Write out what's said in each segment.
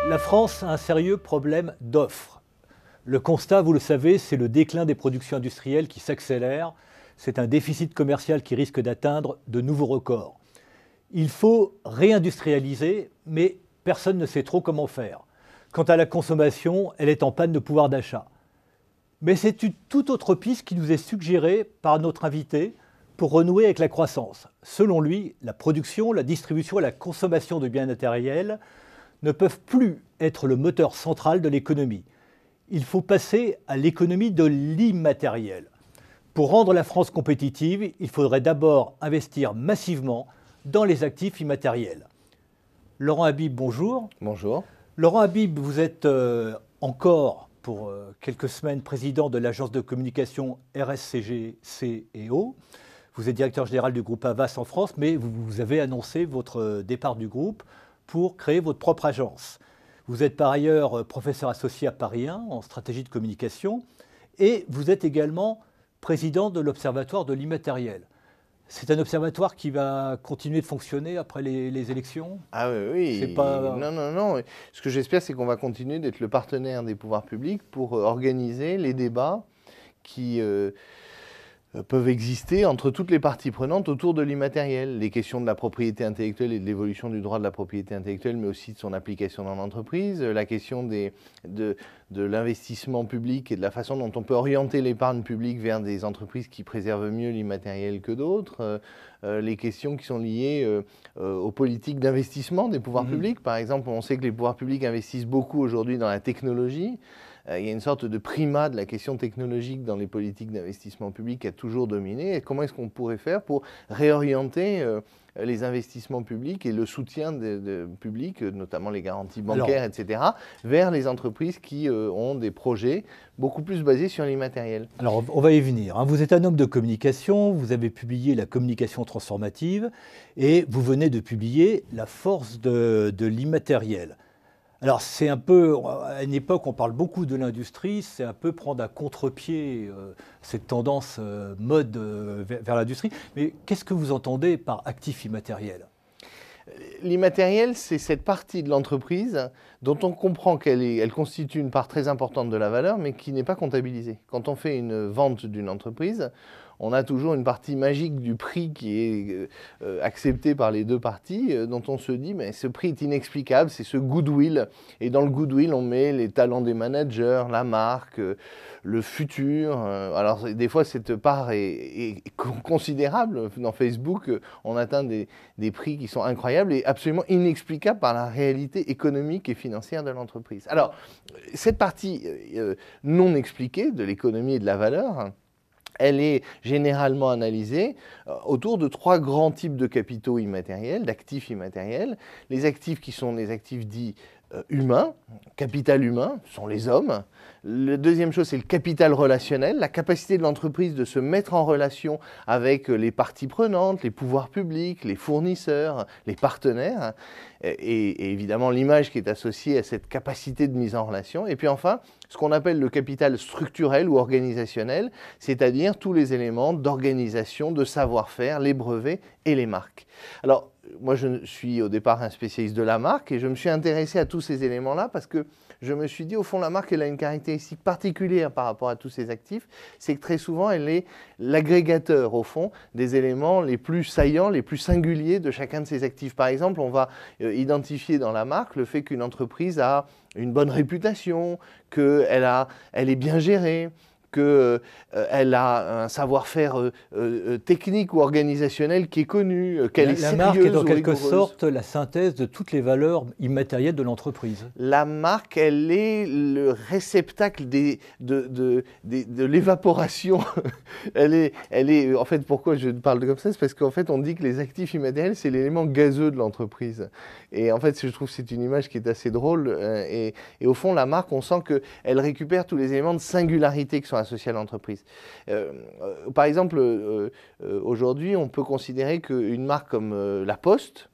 La France a un sérieux problème d'offres. Le constat, vous le savez, c'est le déclin des productions industrielles qui s'accélère. C'est un déficit commercial qui risque d'atteindre de nouveaux records. Il faut réindustrialiser, mais personne ne sait trop comment faire. Quant à la consommation, elle est en panne de pouvoir d'achat. Mais c'est une toute autre piste qui nous est suggérée par notre invité pour renouer avec la croissance. Selon lui, la production, la distribution et la consommation de biens matériels ne peuvent plus être le moteur central de l'économie. Il faut passer à l'économie de l'immatériel. Pour rendre la France compétitive, il faudrait d'abord investir massivement dans les actifs immatériels. Laurent Habib, bonjour. Bonjour. Laurent Habib, vous êtes encore pour quelques semaines président de l'agence de communication RSCG CEO. Vous êtes directeur général du groupe Havas en France, mais vous avez annoncé votre départ du groupe pour créer votre propre agence. Vous êtes par ailleurs professeur associé à Paris 1 en stratégie de communication et vous êtes également président de l'Observatoire de l'immatériel. C'est un observatoire qui va continuer de fonctionner après les élections? Ah oui, oui. Non. Ce que j'espère, c'est qu'on va continuer d'être le partenaire des pouvoirs publics pour organiser les débats qui peuvent exister entre toutes les parties prenantes autour de l'immatériel. Les questions de la propriété intellectuelle et de l'évolution du droit de la propriété intellectuelle, mais aussi de son application dans l'entreprise. La question de l'investissement public et de la façon dont on peut orienter l'épargne publique vers des entreprises qui préservent mieux l'immatériel que d'autres. Les questions qui sont liées aux politiques d'investissement des pouvoirs publics. Par exemple, on sait que les pouvoirs publics investissent beaucoup aujourd'hui dans la technologie. Il y a une sorte de primat de la question technologique dans les politiques d'investissement public qui a toujours dominé. Et comment est-ce qu'on pourrait faire pour réorienter les investissements publics et le soutien public, notamment les garanties bancaires, etc., vers les entreprises qui ont des projets beaucoup plus basés sur l'immatériel. Alors, on va y venir. Vous êtes un homme de communication, vous avez publié La communication transformative et vous venez de publier La force de l'immatériel. Alors, c'est un peu, à une époque, on parle beaucoup de l'industrie, c'est un peu prendre à contre-pied cette tendance mode vers l'industrie. Mais qu'est-ce que vous entendez par actif immatériel ? L'immatériel, c'est cette partie de l'entreprise dont on comprend qu'elle constitue une part très importante de la valeur, mais qui n'est pas comptabilisée. Quand on fait une vente d'une entreprise, on a toujours une partie magique du prix qui est acceptée par les deux parties, dont on se dit, mais ce prix est inexplicable, c'est ce goodwill. Et dans le goodwill, on met les talents des managers, la marque, le futur. Alors, des fois, cette part est considérable. Dans Facebook, on atteint des prix qui sont incroyables et absolument inexplicables par la réalité économique et financière de l'entreprise. Alors, cette partie non expliquée de l'économie et de la valeur, elle est généralement analysée autour de trois grands types de capitaux immatériels, d'actifs immatériels. Les actifs qui sont les actifs dits humains, capital humain, ce sont les hommes. La deuxième chose, c'est le capital relationnel, la capacité de l'entreprise de se mettre en relation avec les parties prenantes, les pouvoirs publics, les fournisseurs, les partenaires, et évidemment l'image qui est associée à cette capacité de mise en relation. Et puis enfin, ce qu'on appelle le capital structurel ou organisationnel, c'est-à-dire tous les éléments d'organisation, de savoir-faire, les brevets et les marques. Alors, moi, je suis au départ un spécialiste de la marque et je me suis intéressé à tous ces éléments-là parce que je me suis dit, au fond, la marque, elle a une caractéristique particulière par rapport à tous ces actifs, c'est que très souvent, elle est l'agrégateur, au fond, des éléments les plus saillants, les plus singuliers de chacun de ces actifs. Par exemple, on va identifier dans la marque le fait qu'une entreprise a une bonne réputation, qu'elle est bien gérée, qu'elle a un savoir-faire technique ou organisationnel qui est connu, qu'elle est sérieuse. La marque est en ou quelque rigoureuse. sorte la synthèse de toutes les valeurs immatérielles de l'entreprise. La marque, elle est le réceptacle de l'évaporation. elle est, en fait, pourquoi je parle comme ça, c'est parce qu'en fait, on dit que les actifs immatériels, c'est l'élément gazeux de l'entreprise. Et en fait, je trouve que c'est une image qui est assez drôle. Et au fond, la marque, on sent qu'elle récupère tous les éléments de singularité qui sont associés à l'entreprise. Par exemple, aujourd'hui, on peut considérer qu'une marque comme La Poste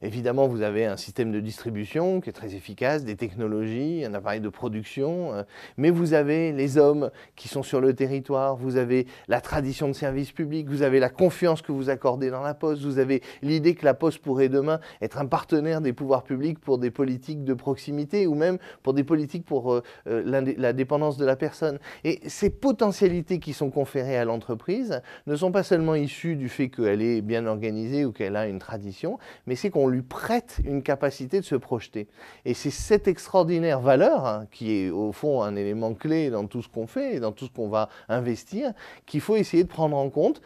Évidemment, vous avez un système de distribution qui est très efficace, des technologies, un appareil de production, mais vous avez les hommes qui sont sur le territoire, vous avez la tradition de service public, vous avez la confiance que vous accordez dans la Poste, vous avez l'idée que la Poste pourrait demain être un partenaire des pouvoirs publics pour des politiques de proximité ou même pour des politiques pour la dépendance de la personne. Et ces potentialités qui sont conférées à l'entreprise ne sont pas seulement issues du fait qu'elle est bien organisée ou qu'elle a une tradition, mais c'est qu'on lui prête une capacité de se projeter. Et c'est cette extraordinaire valeur, qui est au fond un élément clé dans tout ce qu'on fait et dans tout ce qu'on va investir, qu'il faut essayer de prendre en compte,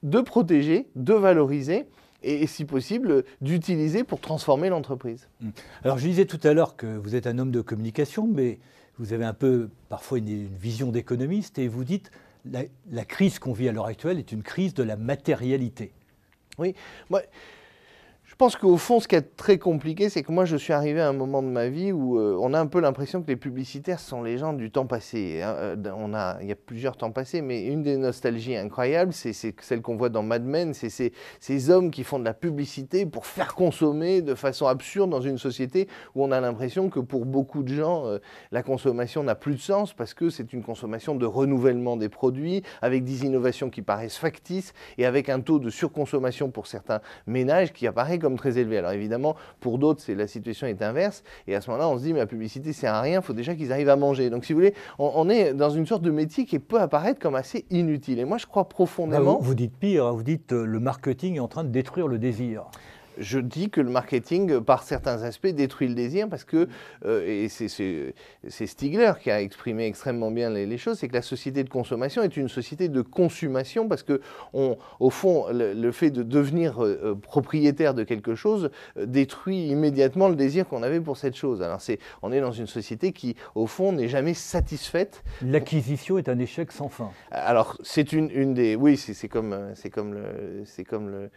de protéger, de valoriser et si possible, d'utiliser pour transformer l'entreprise. Alors je disais tout à l'heure que vous êtes un homme de communication, mais vous avez un peu parfois une vision d'économiste et vous dites la crise qu'on vit à l'heure actuelle est une crise de la matérialité. Oui, moi, je pense qu'au fond, ce qui est très compliqué, c'est que moi, je suis arrivé à un moment de ma vie où on a un peu l'impression que les publicitaires sont les gens du temps passé. Il y a plusieurs temps passés, mais une des nostalgies incroyables, c'est celle qu'on voit dans Mad Men, c'est ces hommes qui font de la publicité pour faire consommer de façon absurde dans une société où on a l'impression que pour beaucoup de gens, la consommation n'a plus de sens parce que c'est une consommation de renouvellement des produits, avec des innovations qui paraissent factices et avec un taux de surconsommation pour certains ménages qui apparaît comme très élevé. Alors évidemment, pour d'autres, la situation est inverse. Et à ce moment-là, on se dit, mais la publicité, c'est à rien, il faut déjà qu'ils arrivent à manger. Donc si vous voulez, on est dans une sorte de métier qui peut apparaître comme assez inutile. Et moi, je crois profondément... Vous dites pire, vous dites le marketing est en train de détruire le désir. Je dis que le marketing, par certains aspects, détruit le désir parce que, et c'est Stigler qui a exprimé extrêmement bien les choses, c'est que la société de consommation est une société de consommation parce que, au fond, le fait de devenir propriétaire de quelque chose détruit immédiatement le désir qu'on avait pour cette chose. Alors on est dans une société qui, au fond, n'est jamais satisfaite. L'acquisition est un échec sans fin. Alors, c'est une des... Oui, c'est comme le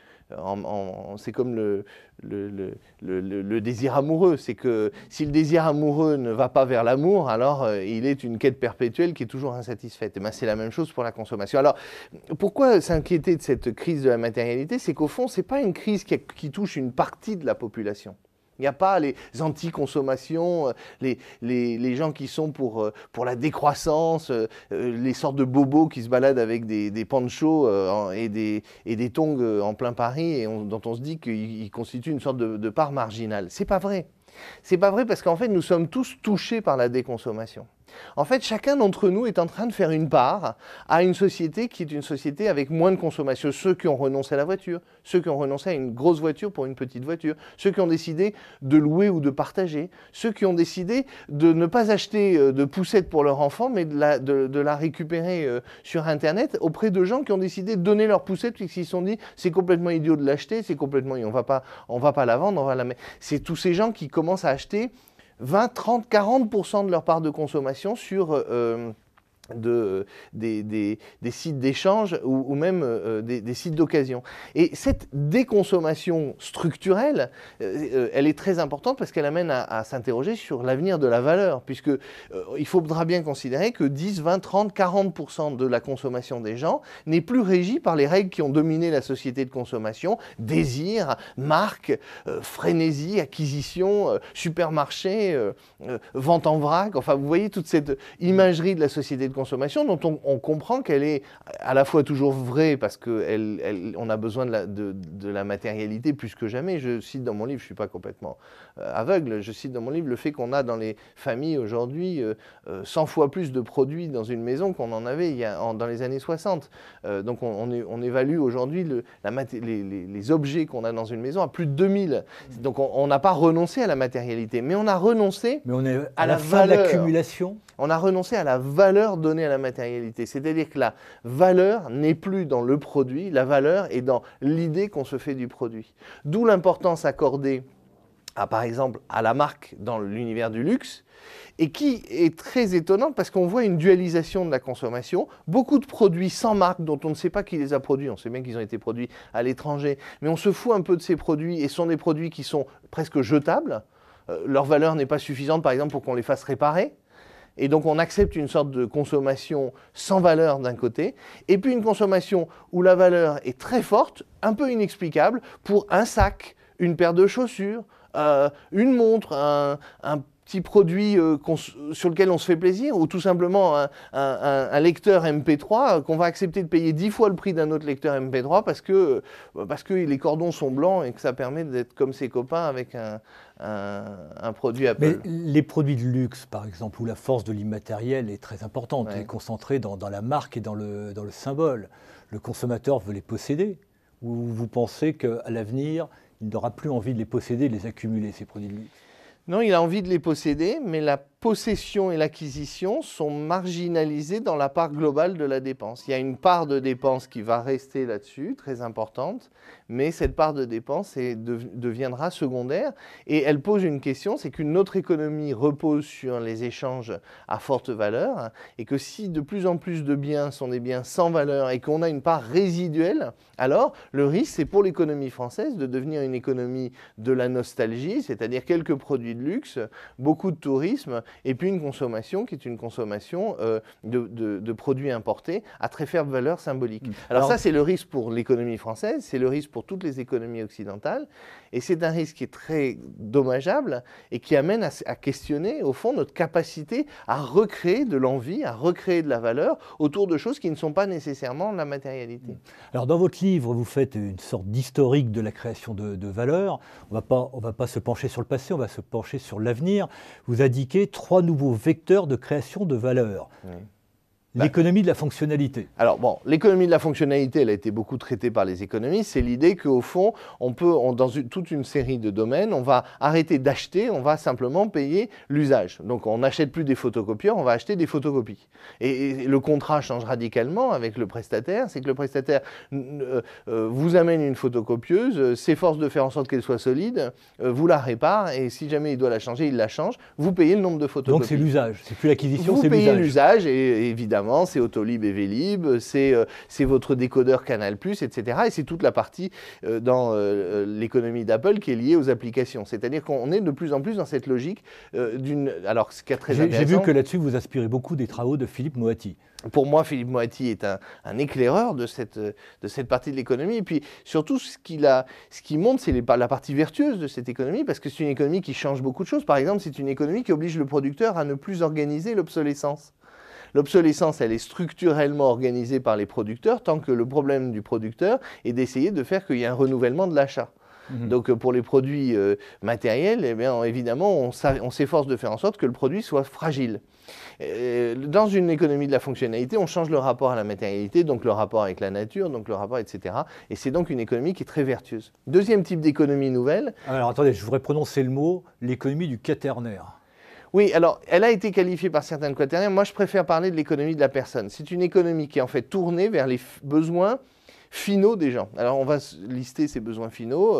désir amoureux. C'est que si le désir amoureux ne va pas vers l'amour, alors il est une quête perpétuelle qui est toujours insatisfaite. Et ben, c'est la même chose pour la consommation. Alors, pourquoi s'inquiéter de cette crise de la matérialité? C'est qu'au fond, ce n'est pas une crise qui touche une partie de la population. Il n'y a pas les anti-consommations, les gens qui sont pour la décroissance, les sortes de bobos qui se baladent avec des ponchos et des tongs en plein Paris et dont on se dit qu'ils constituent une sorte de part marginale. C'est pas vrai. C'est pas vrai parce qu'en fait, nous sommes tous touchés par la déconsommation. En fait, chacun d'entre nous est en train de faire une part à une société qui est une société avec moins de consommation. Ceux qui ont renoncé à la voiture, ceux qui ont renoncé à une grosse voiture pour une petite voiture, ceux qui ont décidé de louer ou de partager, ceux qui ont décidé de ne pas acheter de poussettes pour leur enfant, mais de la récupérer sur Internet auprès de gens qui ont décidé de donner leur poussette parce qu'ils se sont dit c'est complètement idiot de l'acheter, c'est complètement, on va pas la vendre, on va la mettre. C'est tous ces gens qui commencent à acheter 20, 30, 40% de leur part de consommation sur des sites d'échange ou même des sites d'occasion. Et cette déconsommation structurelle, elle est très importante parce qu'elle amène à s'interroger sur l'avenir de la valeur, puisque il faudra bien considérer que 10, 20, 30, 40% de la consommation des gens n'est plus régie par les règles qui ont dominé la société de consommation, désir, marque, frénésie, acquisition, supermarché, vente en vrac, enfin vous voyez toute cette imagerie de la société de consommation dont on comprend qu'elle est à la fois toujours vraie parce qu'on a besoin de la matérialité plus que jamais. Je cite dans mon livre, je ne suis pas complètement aveugle, je cite dans mon livre le fait qu'on a dans les familles aujourd'hui 100 fois plus de produits dans une maison qu'on en avait dans les années 60. Donc on évalue aujourd'hui les objets qu'on a dans une maison à plus de 2000. Donc on n'a pas renoncé à la matérialité, mais on a renoncé on est à la fin de l'accumulation. On a renoncé à la valeur donnée à la matérialité. C'est-à-dire que la valeur n'est plus dans le produit, la valeur est dans l'idée qu'on se fait du produit. D'où l'importance accordée par exemple, à la marque dans l'univers du luxe, et qui est très étonnante parce qu'on voit une dualisation de la consommation. Beaucoup de produits sans marque dont on ne sait pas qui les a produits, on sait bien qu'ils ont été produits à l'étranger, mais on se fout un peu de ces produits et ce sont des produits qui sont presque jetables. Leur valeur n'est pas suffisante, par exemple, pour qu'on les fasse réparer. Et donc on accepte une sorte de consommation sans valeur d'un côté, et puis une consommation où la valeur est très forte, un peu inexplicable, pour un sac, une paire de chaussures, une montre, un petit produit sur lequel on se fait plaisir, ou tout simplement un lecteur MP3 qu'on va accepter de payer 10 fois le prix d'un autre lecteur MP3 parce que les cordons sont blancs et que ça permet d'être comme ses copains avec un produit Apple. Mais les produits de luxe, par exemple, où la force de l'immatériel est très importante, Ouais. est concentrée dans la marque et dans le symbole. Le consommateur veut les posséder. Ou vous pensez qu'à l'avenir, il n'aura plus envie de les posséder, de les accumuler, ces produits de luxe? Non, il a envie de les posséder, mais la possession et l'acquisition sont marginalisées dans la part globale de la dépense. Il y a une part de dépense qui va rester là-dessus, très importante, mais cette part de dépense deviendra secondaire. Et elle pose une question, c'est qu'une autre économie repose sur les échanges à forte valeur, et que si de plus en plus de biens sont des biens sans valeur et qu'on a une part résiduelle, alors le risque, c'est pour l'économie française de devenir une économie de la nostalgie, c'est-à-dire quelques produits de luxe, beaucoup de tourisme, et puis une consommation qui est une consommation de produits importés à très faible valeur symbolique. Alors ça, c'est le risque pour l'économie française, c'est le risque pour toutes les économies occidentales, et c'est un risque qui est très dommageable et qui amène à questionner, au fond, notre capacité à recréer de l'envie, à recréer de la valeur autour de choses qui ne sont pas nécessairement la matérialité. Alors dans votre livre, vous faites une sorte d'historique de la création de valeur. On va pas se pencher sur le passé, on va se pencher sur l'avenir. Vous indiquez 3 nouveaux vecteurs de création de valeur. Oui. L'économie de la fonctionnalité. Alors bon, l'économie de la fonctionnalité, elle a été beaucoup traitée par les économistes. C'est l'idée qu'au fond, dans toute une série de domaines, on va arrêter d'acheter, on va simplement payer l'usage. Donc on n'achète plus des photocopieurs, on va acheter des photocopies. Et le contrat change radicalement avec le prestataire. C'est que le prestataire vous amène une photocopieuse, s'efforce de faire en sorte qu'elle soit solide, vous la répare, et si jamais il doit la changer, il la change. Vous payez le nombre de photocopies. Donc c'est l'usage, c'est plus l'acquisition, c'est Vous l'usage. payez l'usage, et évidemment, c'est Autolib et Vélib, c'est votre décodeur Canal+, etc. Et c'est toute la partie dans l'économie d'Apple qui est liée aux applications. C'est-à-dire qu'on est de plus en plus dans cette logique Alors, ce qui est très intéressant... J'ai vu que là-dessus, vous inspirez beaucoup des travaux de Philippe Moati. Pour moi, Philippe Moati est un éclaireur de cette partie de l'économie. Et puis, surtout, ce qui montre, c'est la partie vertueuse de cette économie, parce que c'est une économie qui change beaucoup de choses. Par exemple, c'est une économie qui oblige le producteur à ne plus organiser l'obsolescence. L'obsolescence, elle est structurellement organisée par les producteurs, tant que le problème du producteur est d'essayer de faire qu'il y ait un renouvellement de l'achat. Donc pour les produits matériels, eh bien, évidemment, on s'efforce de faire en sorte que le produit soit fragile. Dans une économie de la fonctionnalité, on change le rapport à la matérialité, donc le rapport avec la nature, donc le rapport, etc. Et c'est donc une économie qui est très vertueuse. Deuxième type d'économie nouvelle. Alors attendez, je voudrais prononcer le mot, l'économie du quaternaire. Oui, alors, elle a été qualifiée par certains quaternaires. Moi, je préfère parler de l'économie de la personne. C'est une économie qui est en fait tournée vers les besoins finaux des gens. Alors, on va lister ces besoins finaux.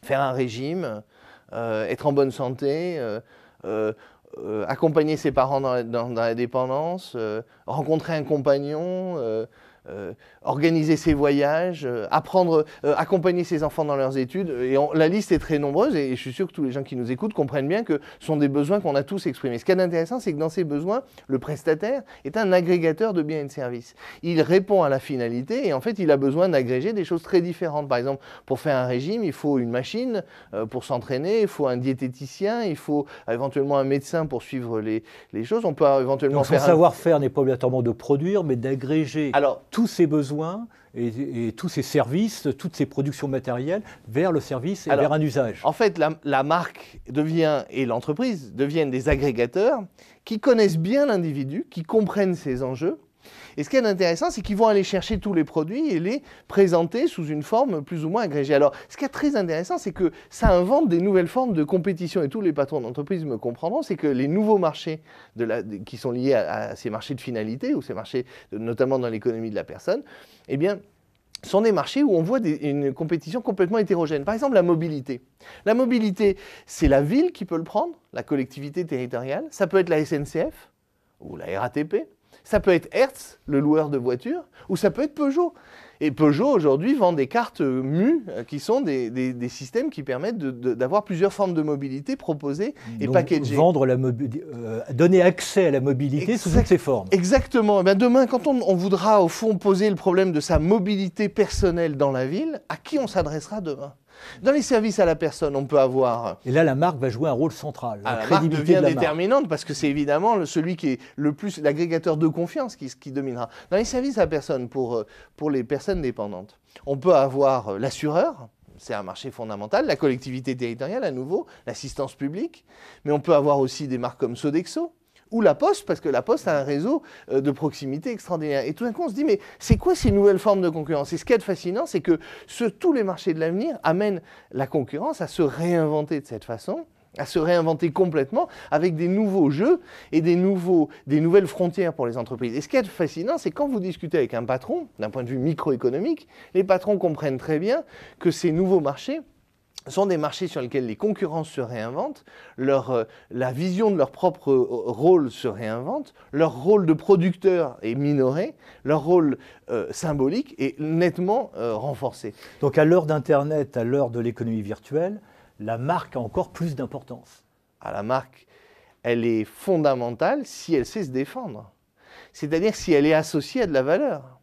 Faire un régime, être en bonne santé, accompagner ses parents dans la dépendance, rencontrer un compagnon, organiser ses voyages, accompagner ses enfants dans leurs études. Et la liste est très nombreuse, et je suis sûr que tous les gens qui nous écoutent comprennent bien que ce sont des besoins qu'on a tous exprimés. Ce qui est intéressant, c'est que dans ces besoins, le prestataire est un agrégateur de biens et de services. Il répond à la finalité, et en fait, il a besoin d'agréger des choses très différentes. Par exemple, pour faire un régime, il faut une machine pour s'entraîner, il faut un diététicien, il faut éventuellement un médecin pour suivre les choses. On peut éventuellement Donc, son savoir-faire n'est pas obligatoirement de produire, mais d'agréger tous ces besoins et tous ces services, toutes ces productions matérielles vers le service et vers un usage. En fait, la marque et l'entreprise deviennent des agrégateurs qui connaissent bien l'individu, qui comprennent ses enjeux. Et ce qui est intéressant, c'est qu'ils vont aller chercher tous les produits et les présenter sous une forme plus ou moins agrégée. Alors, ce qui est très intéressant, c'est que ça invente des nouvelles formes de compétition. Et tous les patrons d'entreprise me comprendront, c'est que les nouveaux marchés qui sont liés à ces marchés de finalité, ou ces marchés, notamment dans l'économie de la personne, eh bien, sont des marchés où on voit une compétition complètement hétérogène. Par exemple, la mobilité. La mobilité, c'est la ville qui peut le prendre, la collectivité territoriale. Ça peut être la SNCF ou la RATP. Ça peut être Hertz, le loueur de voitures, ou ça peut être Peugeot. Et Peugeot, aujourd'hui, vend des cartes MU, qui sont des systèmes qui permettent d'avoir plusieurs formes de mobilité proposées et packagées. Donner accès à la mobilité sous toutes ses formes. Exactement. Et bien demain, quand on voudra, au fond, poser le problème de sa mobilité personnelle dans la ville, à qui on s'adressera demain ? Dans les services à la personne, on peut avoir... Et là, la marque va jouer un rôle central. La marque devient déterminante parce que c'est évidemment celui qui est le plus l'agrégateur de confiance qui dominera. Dans les services à la personne, pour les personnes dépendantes, on peut avoir l'assureur, c'est un marché fondamental, la collectivité territoriale à nouveau, l'assistance publique, mais on peut avoir aussi des marques comme Sodexo, ou la Poste, parce que la Poste a un réseau de proximité extraordinaire. Et tout d'un coup, on se dit, mais c'est quoi ces nouvelles formes de concurrence? Et ce qui est fascinant, c'est que tous les marchés de l'avenir amènent la concurrence à se réinventer de cette façon, à se réinventer complètement avec des nouveaux jeux et des nouvelles frontières pour les entreprises. Et ce qui est fascinant, c'est quand vous discutez avec un patron, d'un point de vue microéconomique, les patrons comprennent très bien que ces nouveaux marchés sont des marchés sur lesquels les concurrents se réinventent, la vision de leur propre rôle se réinvente, leur rôle de producteur est minoré, leur rôle symbolique est nettement renforcé. Donc à l'heure d'Internet, à l'heure de l'économie virtuelle, la marque a encore plus d'importance. La marque, elle est fondamentale si elle sait se défendre. C'est-à-dire si elle est associée à de la valeur.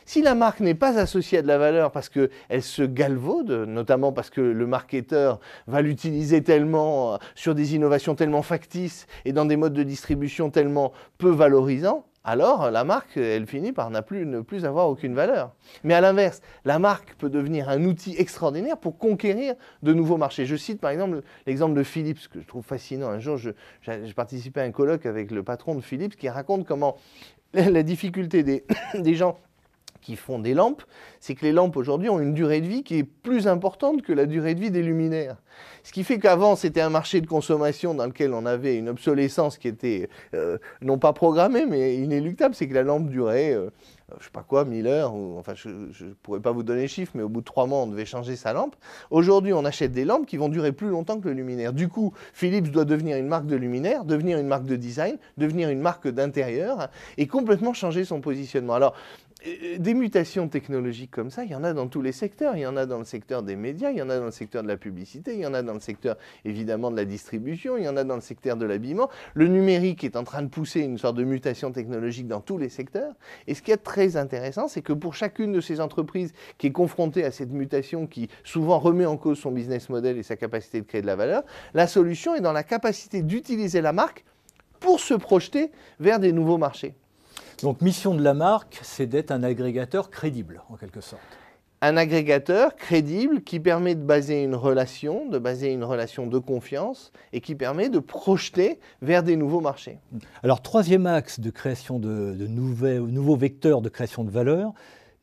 Si la marque n'est pas associée à de la valeur parce qu'elle se galvaude, notamment parce que le marketeur va l'utiliser tellement sur des innovations tellement factices et dans des modes de distribution tellement peu valorisants, alors la marque, elle finit par ne plus avoir aucune valeur. Mais à l'inverse, la marque peut devenir un outil extraordinaire pour conquérir de nouveaux marchés. Je cite par exemple l'exemple de Philips, que je trouve fascinant. Un jour, je participais à un colloque avec le patron de Philips qui raconte comment la difficulté des gens qui font des lampes, c'est que les lampes aujourd'hui ont une durée de vie qui est plus importante que la durée de vie des luminaires. Ce qui fait qu'avant, c'était un marché de consommation dans lequel on avait une obsolescence qui était non pas programmée, mais inéluctable. C'est que la lampe durait, je ne sais pas quoi, 1000 heures, enfin je ne pourrais pas vous donner les chiffres, mais au bout de 3 mois, on devait changer sa lampe. Aujourd'hui, on achète des lampes qui vont durer plus longtemps que le luminaire. Du coup, Philips doit devenir une marque de luminaire, devenir une marque de design, devenir une marque d'intérieur et complètement changer son positionnement. Alors, des mutations technologiques comme ça, il y en a dans tous les secteurs. Il y en a dans le secteur des médias, il y en a dans le secteur de la publicité, il y en a dans le secteur évidemment de la distribution, il y en a dans le secteur de l'habillement. Le numérique est en train de pousser une sorte de mutation technologique dans tous les secteurs. Et ce qui est très intéressant, c'est que pour chacune de ces entreprises qui est confrontée à cette mutation qui souvent remet en cause son business model et sa capacité de créer de la valeur, la solution est dans la capacité d'utiliser la marque pour se projeter vers des nouveaux marchés. Donc, mission de la marque, c'est d'être un agrégateur crédible, en quelque sorte. Un agrégateur crédible qui permet de baser une relation de confiance et qui permet de projeter vers des nouveaux marchés. Alors, troisième axe de création de nouveaux vecteurs de création de valeur,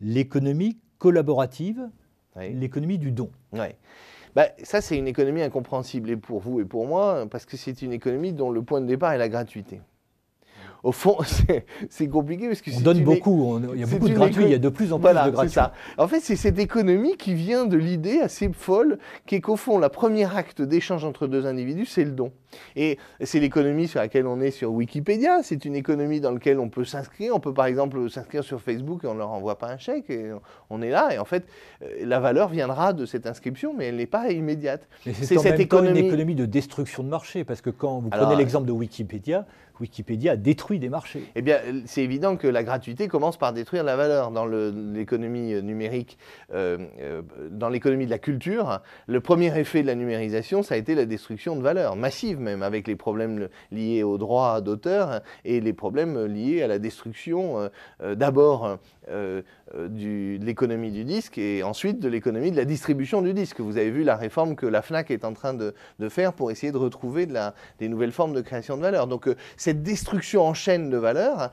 l'économie collaborative, oui. L'économie du don. Oui. Ça, c'est une économie incompréhensible, et pour vous et pour moi, parce que c'est une économie dont le point de départ est la gratuité. Au fond, c'est compliqué parce que on donne beaucoup, il y a beaucoup de gratuits, il y a de plus en plus de gratuits. Ça. En fait, c'est cette économie qui vient de l'idée assez folle qui est qu'au fond, le premier acte d'échange entre deux individus, c'est le don. Et c'est l'économie sur laquelle on est sur Wikipédia, c'est une économie dans laquelle on peut s'inscrire. On peut par exemple s'inscrire sur Facebook et on ne leur envoie pas un chèque et on est là. Et en fait, la valeur viendra de cette inscription, mais elle n'est pas immédiate. C'est cette économie... une économie de destruction de marché, parce que quand vous prenez l'exemple de Wikipédia, Wikipédia a détruit des marchés. Eh bien, c'est évident que la gratuité commence par détruire la valeur. Dans l'économie numérique, dans l'économie de la culture, le premier effet de la numérisation, ça a été la destruction de valeur, massive même, avec les problèmes liés aux droits d'auteur et les problèmes liés à la destruction d'abord de l'économie du disque et ensuite de l'économie de la distribution du disque. Vous avez vu la réforme que la FNAC est en train de faire pour essayer de retrouver des nouvelles formes de création de valeur. Donc cette destruction en chaîne de valeur,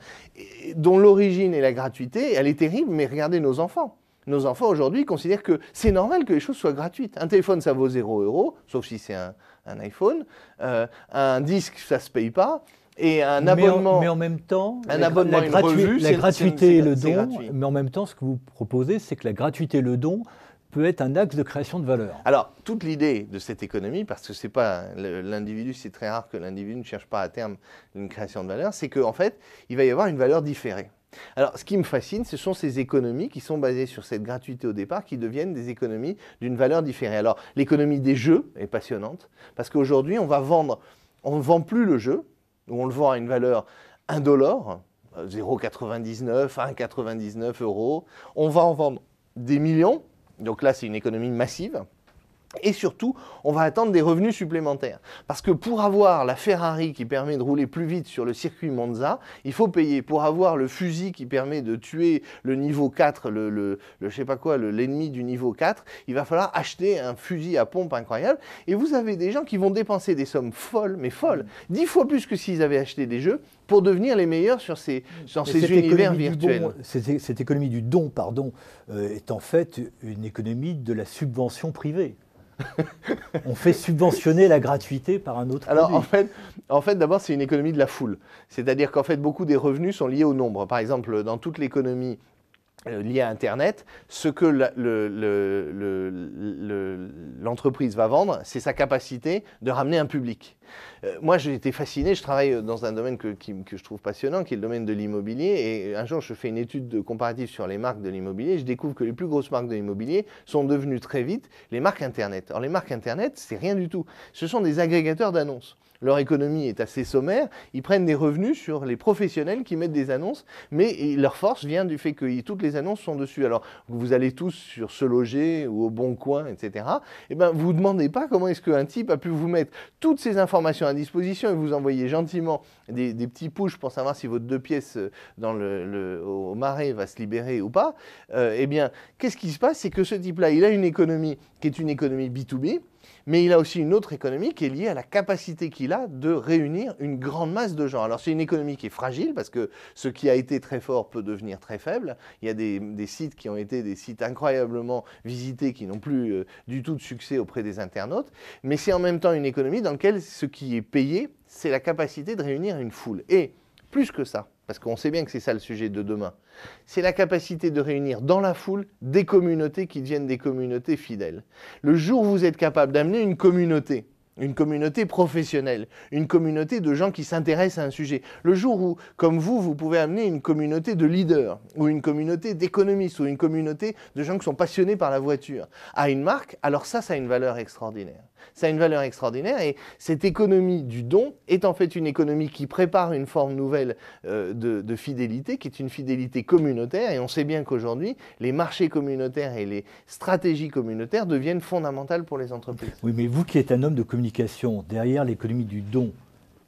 dont l'origine est la gratuité, elle est terrible, mais regardez nos enfants. Nos enfants aujourd'hui considèrent que c'est normal que les choses soient gratuites. Un téléphone, ça vaut 0 €, sauf si c'est un iPhone. Un disque, ça ne se paye pas. Et un abonnement, mais en même temps, la gratuité et le don, mais en même temps, ce que vous proposez, c'est que la gratuité et le don peut être un axe de création de valeur. Alors, toute l'idée de cette économie, parce que c'est pas l'individu, c'est très rare que l'individu ne cherche pas à terme une création de valeur, c'est qu'en fait, il va y avoir une valeur différée. Alors, ce qui me fascine, ce sont ces économies qui sont basées sur cette gratuité au départ, qui deviennent des économies d'une valeur différée. Alors, l'économie des jeux est passionnante, parce qu'aujourd'hui, on ne vend plus le jeu, où on le vend à une valeur indolore, 0,99, 1,99 €. On va en vendre des millions, donc là, c'est une économie massive. Et surtout, on va attendre des revenus supplémentaires. Parce que pour avoir la Ferrari qui permet de rouler plus vite sur le circuit Monza, il faut payer. Pour avoir le fusil qui permet de tuer le niveau 4, je sais pas quoi, l'ennemi du niveau 4, il va falloir acheter un fusil à pompe incroyable. Et vous avez des gens qui vont dépenser des sommes folles, mais folles, 10 fois plus que s'ils avaient acheté des jeux, pour devenir les meilleurs sur ces univers virtuels. Cette économie du don, est en fait une économie de la subvention privée. On fait subventionner la gratuité par un autre Alors, produit. en fait d'abord, c'est une économie de la foule. C'est-à-dire qu'en fait, beaucoup des revenus sont liés au nombre. Par exemple, dans toute l'économie liée à Internet, ce que l'entreprise va vendre, c'est sa capacité de ramener un public. Moi, j'ai été fasciné, je travaille dans un domaine que je trouve passionnant, qui est le domaine de l'immobilier, et un jour, je fais une étude comparative sur les marques de l'immobilier, je découvre que les plus grosses marques de l'immobilier sont devenues très vite les marques Internet. Alors, les marques Internet, c'est rien du tout. Ce sont des agrégateurs d'annonces. Leur économie est assez sommaire, ils prennent des revenus sur les professionnels qui mettent des annonces, mais leur force vient du fait que toutes les annonces sont dessus. Alors, vous allez tous sur Se Loger ou Au Bon Coin, etc. Eh bien, vous ne vous demandez pas comment est-ce qu'un type a pu vous mettre toutes ces informations à disposition et vous envoyer gentiment des petits pushs pour savoir si votre 2 pièces au Marais va se libérer ou pas. Eh bien, qu'est-ce qui se passe? C'est que ce type-là, il a une économie qui est une économie B2B, mais il a aussi une autre économie qui est liée à la capacité qu'il a de réunir une grande masse de gens. Alors c'est une économie qui est fragile parce que ce qui a été très fort peut devenir très faible. Il y a des sites qui ont été des sites incroyablement visités qui n'ont plus du tout de succès auprès des internautes. Mais c'est en même temps une économie dans laquelle ce qui est payé, c'est la capacité de réunir une foule. Et plus que ça, parce qu'on sait bien que c'est ça le sujet de demain, c'est la capacité de réunir dans la foule des communautés qui deviennent des communautés fidèles. Le jour où vous êtes capable d'amener une communauté professionnelle, une communauté de gens qui s'intéressent à un sujet, le jour où, comme vous pouvez amener une communauté de leaders, ou une communauté d'économistes, ou une communauté de gens qui sont passionnés par la voiture, à une marque, alors ça a une valeur extraordinaire. Ça a une valeur extraordinaire et cette économie du don est en fait une économie qui prépare une forme nouvelle de fidélité, qui est une fidélité communautaire. Et on sait bien qu'aujourd'hui, les marchés communautaires et les stratégies communautaires deviennent fondamentales pour les entreprises. Oui, mais vous qui êtes un homme de communication, derrière l'économie du don,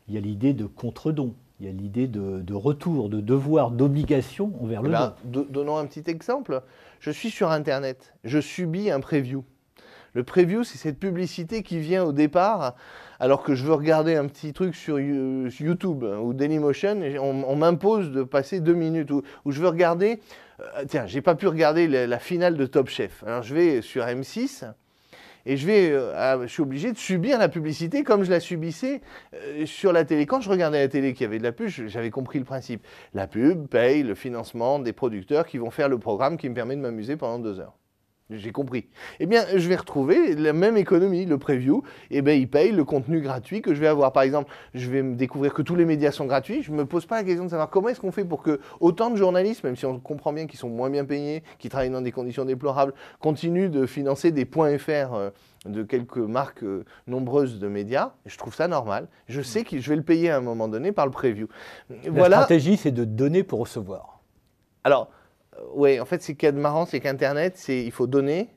il y a l'idée de contre-don. Il y a l'idée de retour, de devoir, d'obligation envers le don. Donnons un petit exemple. Je suis sur Internet, je subis un preview. Le preview, c'est cette publicité qui vient au départ, alors que je veux regarder un petit truc sur YouTube ou Dailymotion, et on m'impose de passer 2 minutes, ou je veux regarder, tiens, j'ai pas pu regarder la finale de Top Chef. Alors je vais sur M6, et je suis obligé de subir la publicité comme je la subissais sur la télé. Quand je regardais la télé, qu'il y avait de la pub, j'avais compris le principe. La pub paye le financement des producteurs qui vont faire le programme qui me permet de m'amuser pendant 2 heures. J'ai compris. Eh bien, je vais retrouver la même économie, le preview. Eh bien, il paye le contenu gratuit que je vais avoir. Par exemple, je vais me découvrir que tous les médias sont gratuits. Je ne me pose pas la question de savoir comment est-ce qu'on fait pour que autant de journalistes, même si on comprend bien qu'ils sont moins bien payés, qui travaillent dans des conditions déplorables, continuent de financer des points FR de quelques marques nombreuses de médias. Je trouve ça normal. Je sais que je vais le payer à un moment donné par le preview. La stratégie, c'est de donner pour recevoir. Alors, oui, en fait, ce qui est marrant, c'est qu'Internet, il faut donner,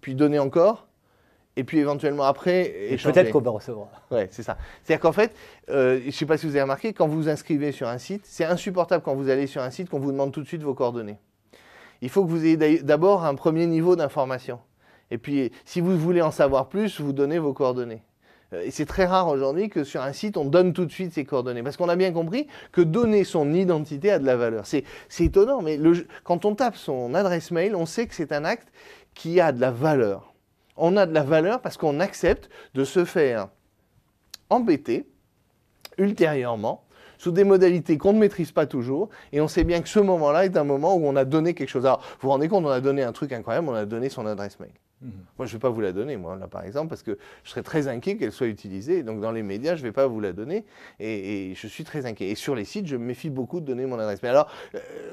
puis donner encore, et puis éventuellement après, échanger. Peut-être qu'on va recevoir. Oui, c'est ça. C'est-à-dire qu'en fait, je ne sais pas si vous avez remarqué, quand vous vous inscrivez sur un site, c'est insupportable quand vous allez sur un site qu'on vous demande tout de suite vos coordonnées. Il faut que vous ayez d'abord un premier niveau d'information. Et puis, si vous voulez en savoir plus, vous donnez vos coordonnées. Et c'est très rare aujourd'hui que sur un site, on donne tout de suite ses coordonnées. Parce qu'on a bien compris que donner son identité a de la valeur. C'est étonnant, mais quand on tape son adresse mail, on sait que c'est un acte qui a de la valeur. On a de la valeur parce qu'on accepte de se faire embêter ultérieurement sous des modalités qu'on ne maîtrise pas toujours. Et on sait bien que ce moment-là est un moment où on a donné quelque chose. Alors, vous vous rendez compte, on a donné un truc incroyable, on a donné son adresse mail. Moi, je ne vais pas vous la donner, moi, là, par exemple, parce que je serais très inquiet qu'elle soit utilisée. Donc, dans les médias, je ne vais pas vous la donner. Et je suis très inquiet. Et sur les sites, je me méfie beaucoup de donner mon adresse. Mais alors,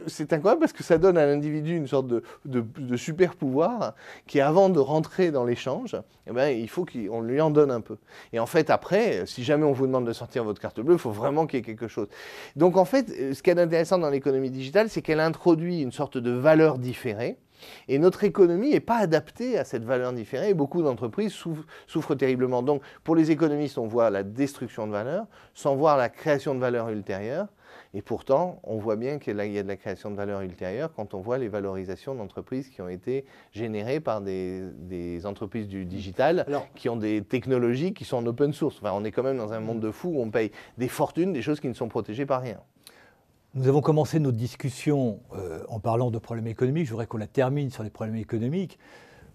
c'est incroyable parce que ça donne à l'individu une sorte de super pouvoir qui, avant de rentrer dans l'échange, eh ben, il faut qu'on lui en donne un peu. Et en fait, après, si jamais on vous demande de sortir votre carte bleue, il faut vraiment qu'il y ait quelque chose. Donc, en fait, ce qui est intéressant dans l'économie digitale, c'est qu'elle introduit une sorte de valeur différée. Et notre économie n'est pas adaptée à cette valeur différée et beaucoup d'entreprises souffrent terriblement. Donc pour les économistes, on voit la destruction de valeur sans voir la création de valeur ultérieure. Et pourtant, on voit bien qu'il y a de la création de valeur ultérieure quand on voit les valorisations d'entreprises qui ont été générées par des entreprises du digital, qui ont des technologies qui sont en open source. Enfin, on est quand même dans un monde de fous où on paye des fortunes, des choses qui ne sont protégées par rien. Nous avons commencé notre discussion en parlant de problèmes économiques. Je voudrais qu'on la termine sur les problèmes économiques.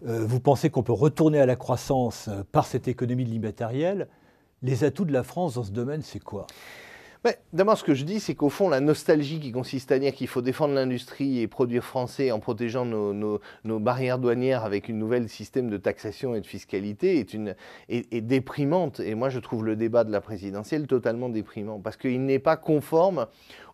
Vous pensez qu'on peut retourner à la croissance par cette économie de l'immatériel? Les atouts de la France dans ce domaine, c'est quoi? D'abord, ce que je dis, c'est qu'au fond, la nostalgie qui consiste à dire qu'il faut défendre l'industrie et produire français en protégeant nos barrières douanières avec un nouvel système de taxation et de fiscalité est déprimante. Et moi, je trouve le débat de la présidentielle totalement déprimant parce qu'il n'est pas conforme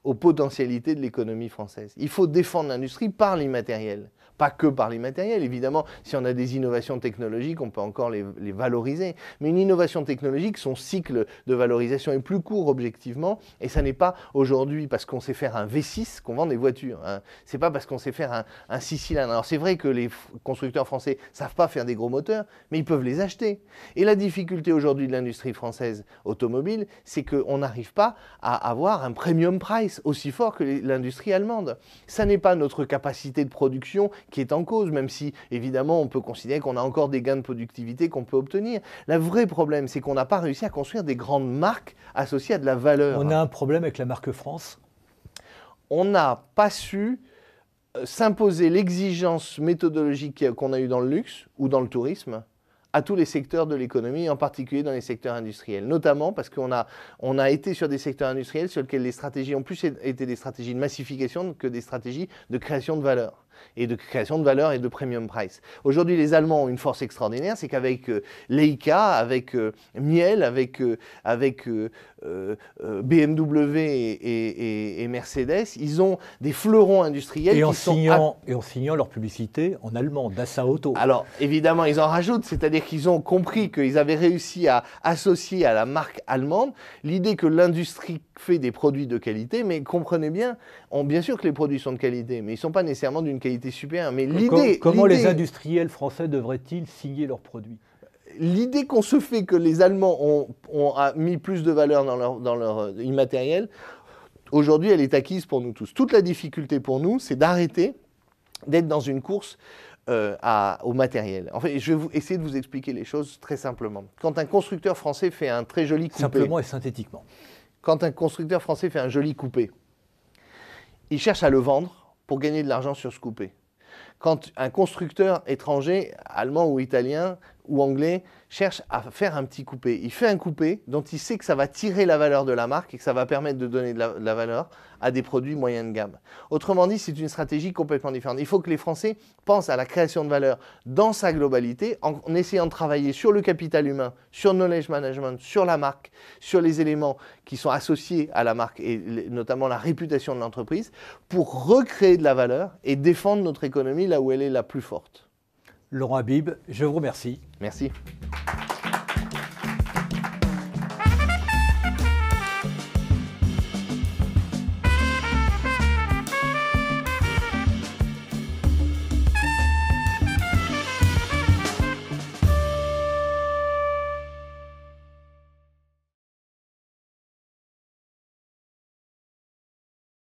aux potentialités de l'économie française. Il faut défendre l'industrie par l'immatériel. Pas que par l'immatériel, évidemment, si on a des innovations technologiques, on peut encore les valoriser. Mais une innovation technologique, son cycle de valorisation est plus court objectivement, et ça n'est pas aujourd'hui parce qu'on sait faire un V6 qu'on vend des voitures. Hein. C'est pas parce qu'on sait faire un 6-cylindres. Alors c'est vrai que les constructeurs français savent pas faire des gros moteurs, mais ils peuvent les acheter. Et la difficulté aujourd'hui de l'industrie française automobile, c'est qu'on n'arrive pas à avoir un premium price aussi fort que l'industrie allemande. Ça n'est pas notre capacité de production qui est en cause, même si, évidemment, on peut considérer qu'on a encore des gains de productivité qu'on peut obtenir. Le vrai problème, c'est qu'on n'a pas réussi à construire des grandes marques associées à de la valeur. On a un problème avec la marque France? On n'a pas su s'imposer l'exigence méthodologique qu'on a eue dans le luxe ou dans le tourisme à tous les secteurs de l'économie, en particulier dans les secteurs industriels. Notamment parce qu'on a été sur des secteurs industriels sur lesquels les stratégies ont plus été des stratégies de massification que des stratégies de création de valeur. Et de création de valeur et de premium price. Aujourd'hui, les Allemands ont une force extraordinaire, c'est qu'avec Leica, avec Miele, avec BMW et Mercedes, ils ont des fleurons industriels et en signant leur publicité en allemand, Dassa Auto. Alors, évidemment, ils en rajoutent, c'est-à-dire qu'ils ont compris qu'ils avaient réussi à associer à la marque allemande l'idée que l'industrie fait des produits de qualité, mais comprenez bien, bien sûr que les produits sont de qualité, mais ils ne sont pas nécessairement d'une qualité supérieure. Mais comment les industriels français devraient-ils signer leurs produits? L'idée qu'on se fait que les Allemands ont mis plus de valeur dans leur immatériel, aujourd'hui, elle est acquise pour nous tous. Toute la difficulté pour nous, c'est d'arrêter d'être dans une course au matériel. En fait, je vais essayer de vous expliquer les choses très simplement. Quand un constructeur français fait un très joli coupé... Simplement et synthétiquement. Quand un constructeur français fait un joli coupé, il cherche à le vendre pour gagner de l'argent sur ce coupé. Quand un constructeur étranger, allemand ou italien ou anglais, cherche à faire un petit coupé, il fait un coupé dont il sait que ça va tirer la valeur de la marque et que ça va permettre de donner de la valeur à des produits moyens de gamme. Autrement dit, c'est une stratégie complètement différente. Il faut que les Français pensent à la création de valeur dans sa globalité, en essayant de travailler sur le capital humain, sur le knowledge management, sur la marque, sur les éléments qui sont associés à la marque et notamment la réputation de l'entreprise, pour recréer de la valeur et défendre notre économie là où elle est la plus forte. Laurent Habib, je vous remercie. Merci.